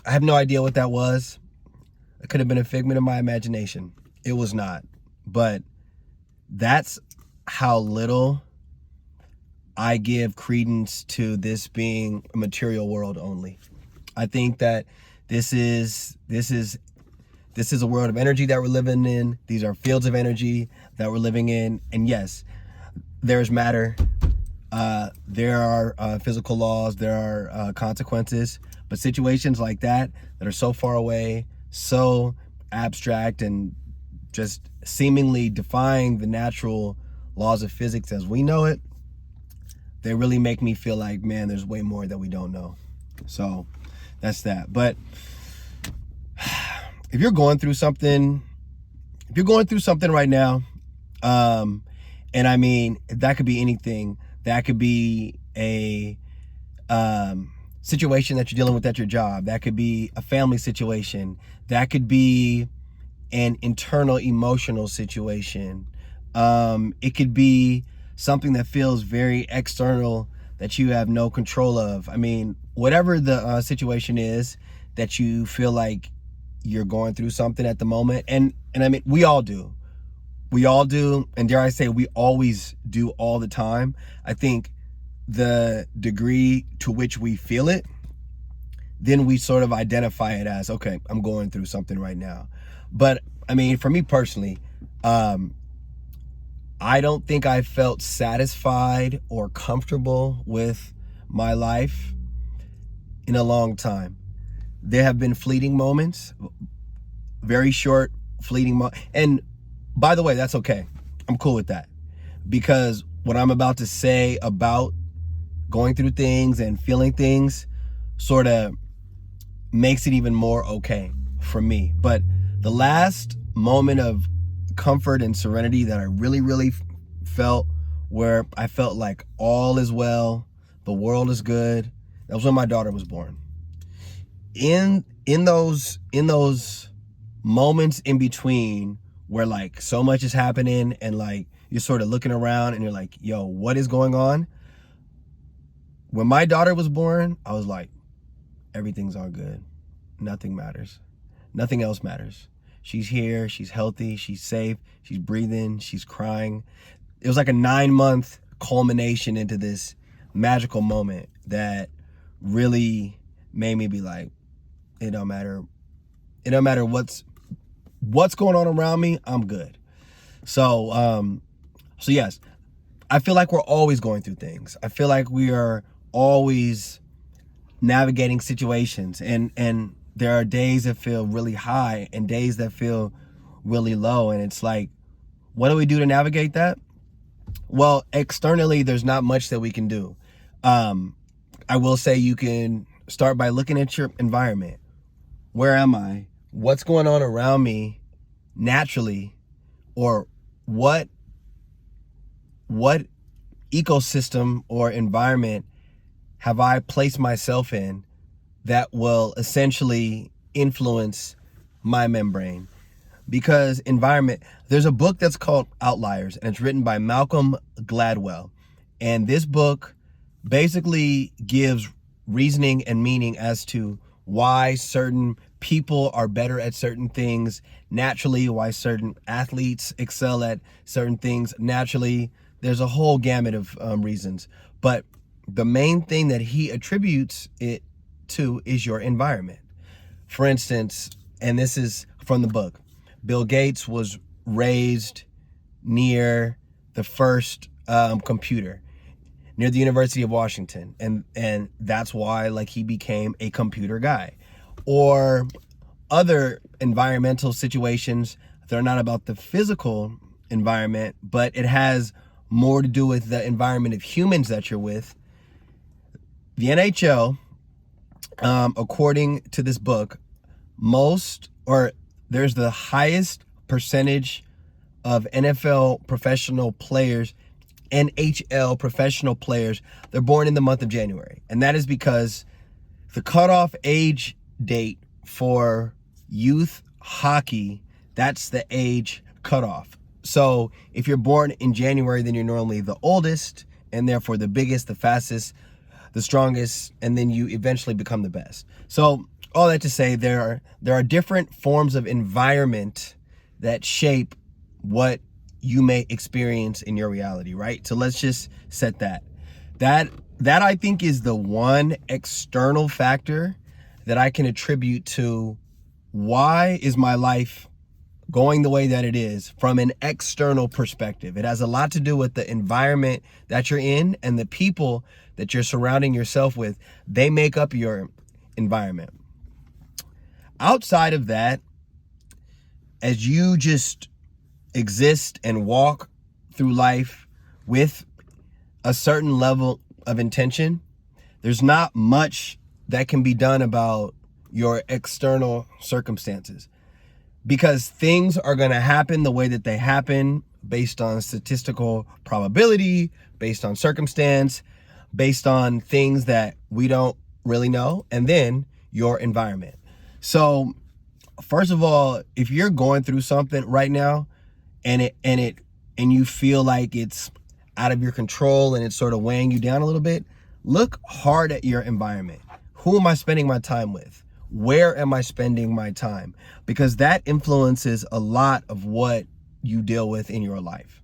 I have no idea what that was. It could have been a figment of my imagination. It was not. But that's how little I give credence to this being a material world only. I think that this is a world of energy that we're living in. These are fields of energy that we're living in. And yes, there's matter. There are physical laws. There are consequences. But situations like that are so far away, so abstract, and just seemingly defying the natural laws of physics as we know it, they really make me feel like, man, there's way more that we don't know. So that's that. But if you're going through something right now, and I mean, that could be anything. That could be a situation that you're dealing with at your job. That could be a family situation. That could be an internal emotional situation. It could be something that feels very external that you have no control of. I mean, whatever the situation is that you feel like you're going through something at the moment, and I mean, we all do, and dare I say, we always do all the time. I think the degree to which we feel it, then we sort of identify it as, okay, I'm going through something right now. But I mean, for me personally, I don't think I felt satisfied or comfortable with my life in a long time. There have been fleeting moments, very short fleeting moments. And by the way, that's okay. I'm cool with that, because what I'm about to say about going through things and feeling things sort of makes it even more okay for me. But the last moment of comfort and serenity that I really felt, where I felt like all is well, the world is good, that was when my daughter was born. In those moments in between where like so much is happening and like you're sort of looking around and you're like, yo, what is going on? When my daughter was born, I was like, everything's all good. Nothing matters. Nothing else matters. She's here, she's healthy, she's safe, she's breathing, she's crying. It was like a 9-month culmination into this magical moment that really made me be like, it don't matter what's going on around me, I'm good. So yes, I feel like we're always going through things. I feel like we are always navigating situations, and there are days that feel really high and days that feel really low, and it's like, what do we do to navigate that? Well, externally, there's not much that we can do. I will say you can start by looking at your environment. Where am I? What's going on around me naturally? Or what ecosystem or environment have I placed myself in that will essentially influence my membrane? Because environment, there's a book that's called Outliers, and it's written by Malcolm Gladwell. And this book basically gives reasoning and meaning as to why certain people are better at certain things naturally, why certain athletes excel at certain things naturally. There's a whole gamut of reasons. But the main thing that he attributes it to is your environment. For instance, and this is from the book, Bill Gates was raised near the first computer, near the University of Washington, and that's why like he became a computer guy. Or other environmental situations that are not about the physical environment, but it has more to do with the environment of humans that you're with. The NHL, according to this book, there's the highest percentage of NFL professional players, NHL professional players, they're born in the month of January. And that is because the cutoff age date for youth hockey, that's the age cutoff. So if you're born in January, then you're normally the oldest and therefore the biggest, the fastest, the strongest, and then you eventually become the best. So all that to say, there are different forms of environment that shape what you may experience in your reality, right? So let's just set that. That I think is the one external factor that I can attribute to why is my life going the way that it is from an external perspective. It has a lot to do with the environment that you're in and the people that you're surrounding yourself with. They make up your environment. Outside of that, as you just exist and walk through life with a certain level of intention, there's not much that can be done about your external circumstances, because things are going to happen the way that they happen based on statistical probability, based on circumstance, based on things that we don't really know, and then your environment. So first of all, if you're going through something right now and you feel like it's out of your control and it's sort of weighing you down a little bit, look hard at your environment. Who am I spending my time with? Where am I spending my time? Because that influences a lot of what you deal with in your life.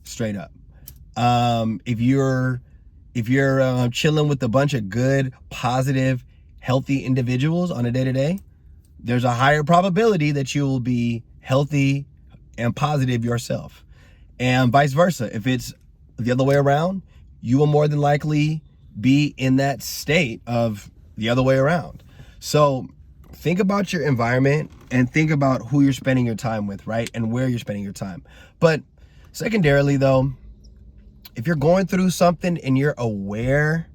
Straight up. If you're chilling with a bunch of good, positive, healthy individuals on a day-to-day, there's a higher probability that you will be healthy and positive yourself. And vice versa. If it's the other way around, you will more than likely be in that state of the other way around. So think about your environment and think about who you're spending your time with, right? And where you're spending your time. But secondarily though, if you're going through something and you're aware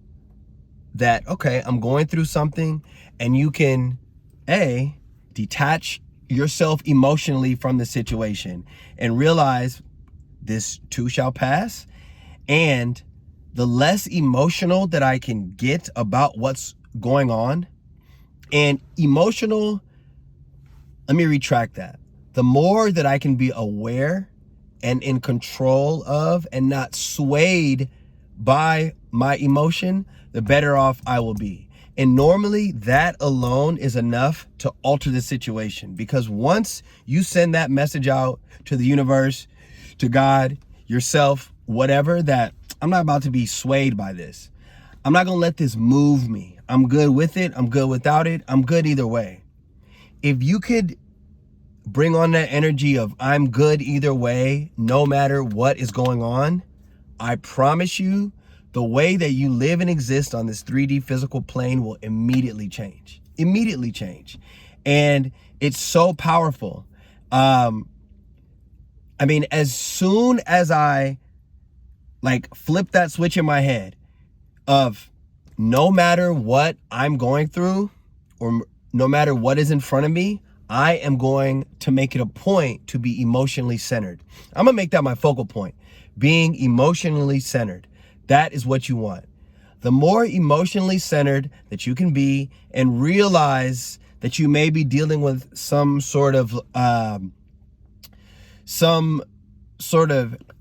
that, okay, I'm going through something, and you can detach yourself emotionally from the situation and realize this too shall pass. And the less emotional that I can get about what's going on, and emotional, let me retract that. The more that I can be aware and in control of and not swayed by my emotion, the better off I will be. And normally that alone is enough to alter the situation, because once you send that message out to the universe, to God, yourself, whatever, that I'm not about to be swayed by this. I'm not going to let this move me. I'm good with it. I'm good without it. I'm good either way. If you could bring on that energy of I'm good either way, no matter what is going on, I promise you, the way that you live and exist on this 3D physical plane will immediately change. Immediately change. And it's so powerful. I mean, as soon as I flip that switch in my head of no matter what I'm going through or no matter what is in front of me, I am going to make it a point to be emotionally centered. I'm going to make that my focal point. Being emotionally centered. That is what you want. The more emotionally centered that you can be and realize that you may be dealing with some sort of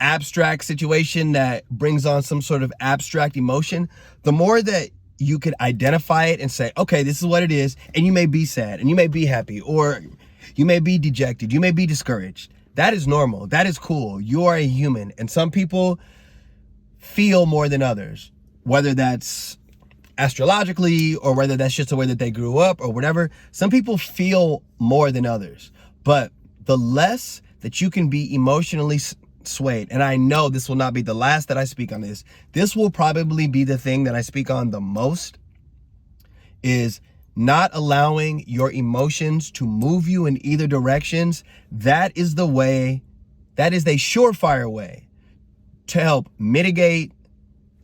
abstract situation that brings on some sort of abstract emotion, the more that you could identify it and say, okay, this is what it is. And you may be sad and you may be happy, or you may be dejected. You may be discouraged. That is normal. That is cool. You are a human. And some people feel more than others, whether that's astrologically or whether that's just the way that they grew up or whatever. Some people feel more than others, but the less that you can be emotionally swayed, and I know this will not be the last that I speak on this. This will probably be the thing that I speak on the most, is not allowing your emotions to move you in either directions. That is the way, that is a surefire way to help mitigate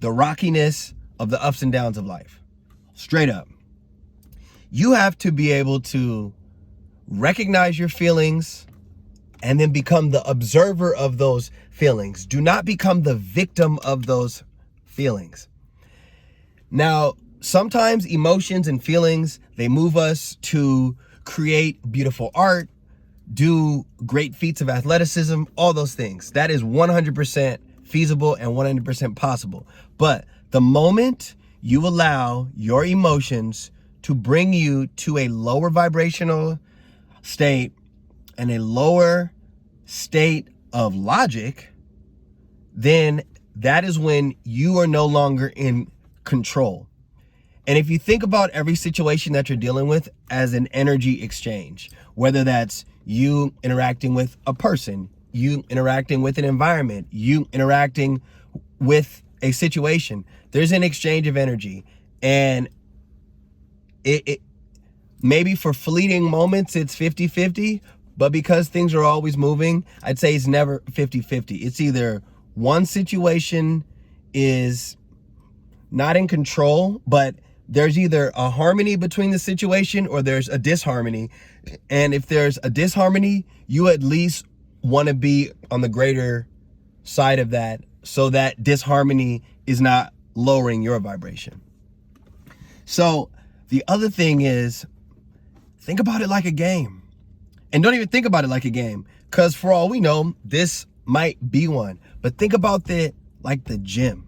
the rockiness of the ups and downs of life. Straight up. You have to be able to recognize your feelings and then become the observer of those feelings. Do not become the victim of those feelings. Now, sometimes emotions and feelings, they move us to create beautiful art, do great feats of athleticism, all those things. That is 100% feasible and 100% possible. But the moment you allow your emotions to bring you to a lower vibrational state and a lower state of logic, then that is when you are no longer in control. And if you think about every situation that you're dealing with as an energy exchange, whether that's you interacting with a person, you interacting with an environment, you interacting with a situation, there's an exchange of energy. And it maybe for fleeting moments, it's 50-50, but because things are always moving, I'd say it's never 50-50. It's either one situation is not in control, but there's either a harmony between the situation or there's a disharmony. And if there's a disharmony, you at least want to be on the greater side of that so that disharmony is not lowering your vibration. So the other thing is, think about it like a game. And don't even think about it like a game, because for all we know, this might be one. But think about it like the gym.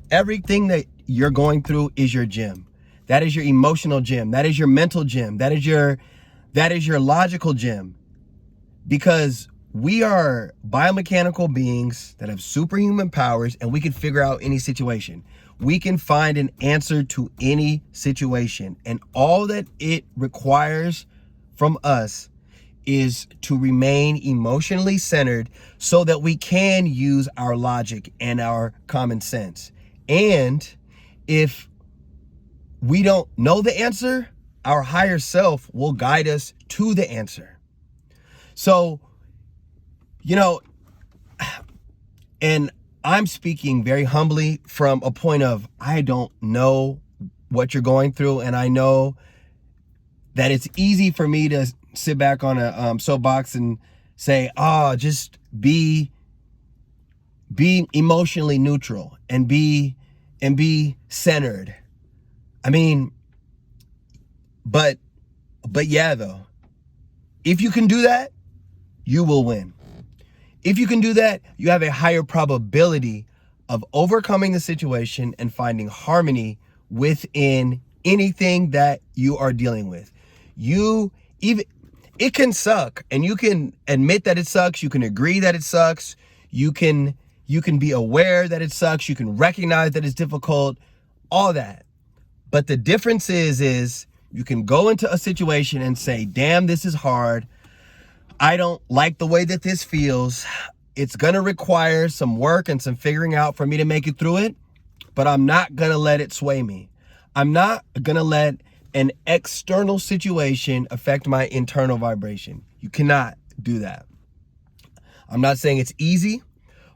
Everything that you're going through is your gym. That is your emotional gym. That is your mental gym. That is your logical gym. Because we are biomechanical beings that have superhuman powers, and we can figure out any situation. We can find an answer to any situation. And all that it requires from us is to remain emotionally centered so that we can use our logic and our common sense. And if we don't know the answer, our higher self will guide us to the answer. So, and I'm speaking very humbly from a point of, I don't know what you're going through. And I know that it's easy for me to sit back on a soapbox and say, just be emotionally neutral and be centered. I mean, but yeah, though, if you can do that, you will win. If you can do that, you have a higher probability of overcoming the situation and finding harmony within anything that you are dealing with. It can suck, and you can admit that it sucks. You can agree that it sucks. You can be aware that it sucks. You can recognize that it's difficult, all that. But the difference is you can go into a situation and say, damn, this is hard. I don't like the way that this feels. It's going to require some work and some figuring out for me to make it through it, but I'm not going to let it sway me. I'm not going to let an external situation affect my internal vibration. You cannot do that. I'm not saying it's easy,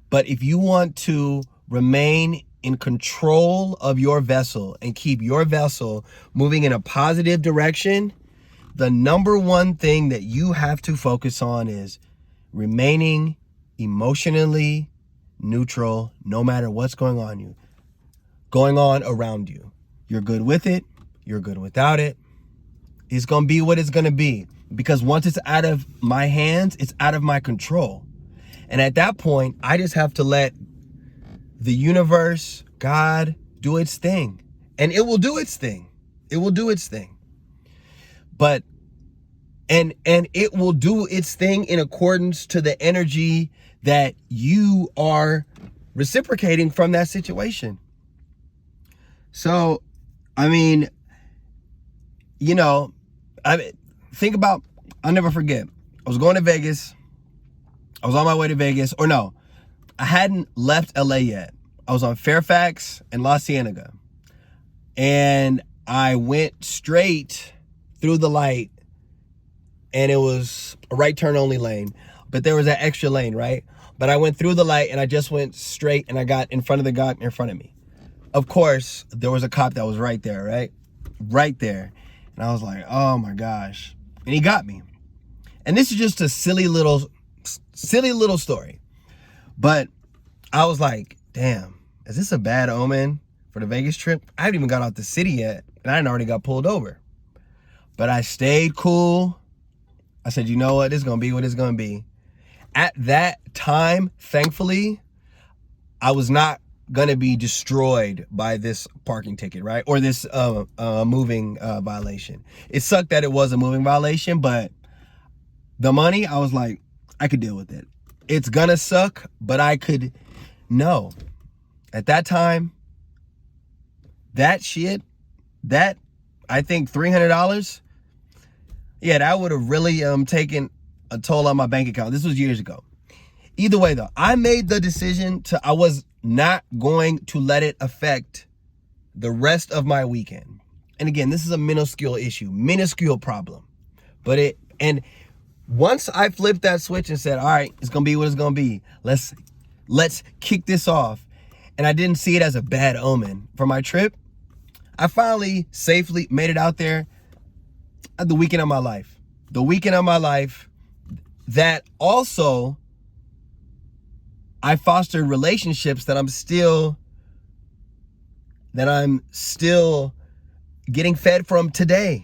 but if you want to remain in control of your vessel and keep your vessel moving in a positive direction, the number one thing that you have to focus on is remaining emotionally neutral no matter what's going on around you. You're good with it. You're good without it. It's going to be what it's going to be, because once it's out of my hands, it's out of my control. And at that point, I just have to let the universe, God, do its thing. And it will do its thing. It will do its thing. But, and it will do its thing in accordance to the energy that you are reciprocating from that situation. So, I mean, think about, I'll never forget. I was going to Vegas. I was on my way to Vegas. Or no, I hadn't left LA yet. I was on Fairfax and La Cienega. And I went straight through the light, and it was a right turn only lane. But there was that extra lane, right? But I went through the light and I just went straight, and I got in front of the guy in front of me. Of course, there was a cop that was right there, right? Right there. And I was like, oh my gosh. And he got me. And this is just a silly little story. But I was like, damn, is this a bad omen for the Vegas trip? I haven't even got out the city yet, and I already got pulled over. But I stayed cool. I said, you know what? It's going to be what it's going to be. At that time, thankfully, I was not gonna be destroyed by this parking ticket, right? Or this moving violation. It sucked that it was a moving violation, but the money, I was like, I could deal with it. It's gonna suck, but I could, no. At that time, that shit, that, I think $300, yeah, that would have really taken a toll on my bank account. This was years ago. Either way though, I made the decision I was not going to let it affect the rest of my weekend. And again, this is a minuscule issue, minuscule problem. And once I flipped that switch and said, all right, it's gonna be what it's gonna be. Let's kick this off. And I didn't see it as a bad omen for my trip. I finally safely made it out there at the weekend of my life. The weekend of my life that also I fostered relationships that I'm still getting fed from today.